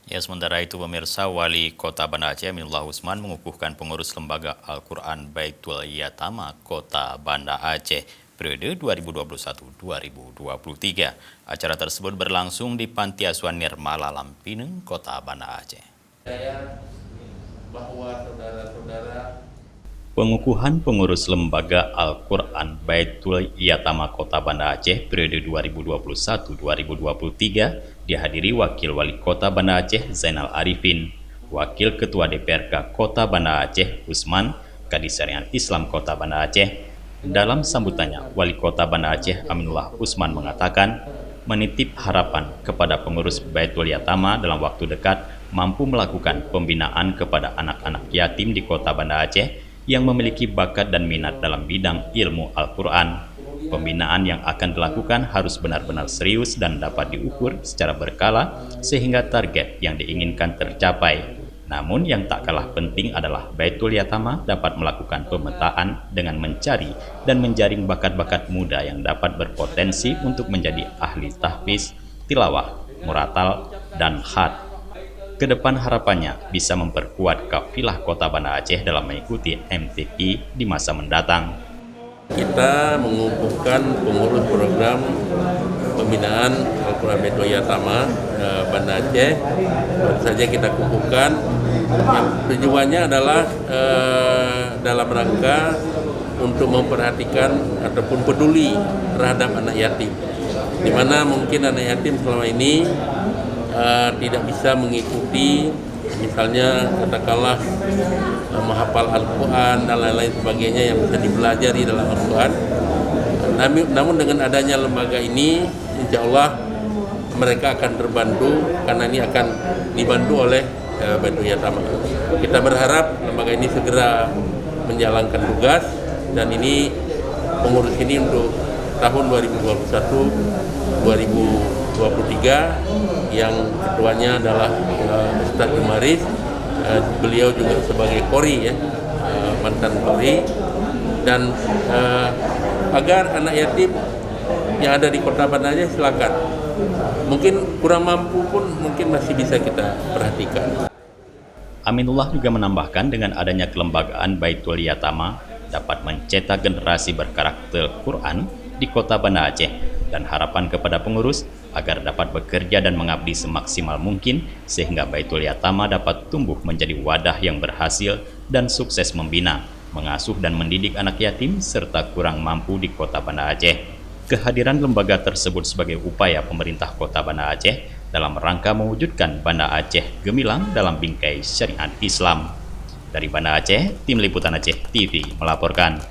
Ya, sementara itu pemirsa, Wali Kota Banda Aceh Aminullah Usman mengukuhkan pengurus lembaga Al-Quran Baitul Yatama Kota Banda Aceh periode 2021-2023. Acara tersebut berlangsung di Panti Asuhan Nirmala Lampineng, Kota Banda Aceh. Bahwa saudara-saudara Pengukuhan pengurus lembaga Al-Quran Baitul Yatama Kota Banda Aceh periode 2021-2023 dihadiri Wakil Wali Kota Banda Aceh Zainal Arifin, Wakil Ketua DPRK Kota Banda Aceh Usman, Kadis Syariat Islam Kota Banda Aceh. Dalam sambutannya, Wali Kota Banda Aceh Aminullah Usman mengatakan, menitip harapan kepada pengurus Baitul Yatama dalam waktu dekat mampu melakukan pembinaan kepada anak-anak yatim di Kota Banda Aceh yang memiliki bakat dan minat dalam bidang ilmu Al-Quran. Pembinaan yang akan dilakukan harus benar-benar serius dan dapat diukur secara berkala sehingga target yang diinginkan tercapai. Namun yang tak kalah penting adalah Baitul Yatama dapat melakukan pemetaan dengan mencari dan menjaring bakat-bakat muda yang dapat berpotensi untuk menjadi ahli tahfiz, tilawah, muratal, dan khat. Kedepan harapannya bisa memperkuat kafilah Kota Banda Aceh dalam mengikuti MTQ di masa mendatang. kita mengukuhkan pengurus program pembinaan Al-Quran Baitul Yatama Banda Aceh. Baru saja kita kukuhkan. Yang tujuannya adalah dalam rangka untuk memperhatikan ataupun peduli terhadap anak yatim, di mana mungkin anak yatim selama ini tidak bisa mengikuti, misalnya katakanlah menghafal Al-Quran dan lain-lain sebagainya yang bisa dipelajari dalam Al-Quran. Namun dengan adanya lembaga ini, insya Allah mereka akan terbantu karena ini akan dibantu oleh Baitul Yatama. Kita berharap lembaga ini segera menjalankan tugas, dan ini pengurus ini untuk tahun 2021-2023 yang ketuanya adalah Ustaz Jumaris. Beliau juga sebagai Qori, mantan Qori, dan agar anak yatim yang ada di Kota Banda Aceh silakan. Mungkin kurang mampu pun mungkin masih bisa kita perhatikan. Aminullah juga menambahkan dengan adanya kelembagaan Baitul Yatama dapat mencetak generasi berkarakter Quran di Kota Banda Aceh, dan harapan kepada pengurus agar dapat bekerja dan mengabdi semaksimal mungkin sehingga Baitul Yatama dapat tumbuh menjadi wadah yang berhasil dan sukses membina, mengasuh dan mendidik anak yatim serta kurang mampu di Kota Banda Aceh. Kehadiran lembaga tersebut sebagai upaya pemerintah Kota Banda Aceh dalam rangka mewujudkan Banda Aceh gemilang dalam bingkai syariat Islam. Dari Banda Aceh, Tim Liputan Aceh TV melaporkan.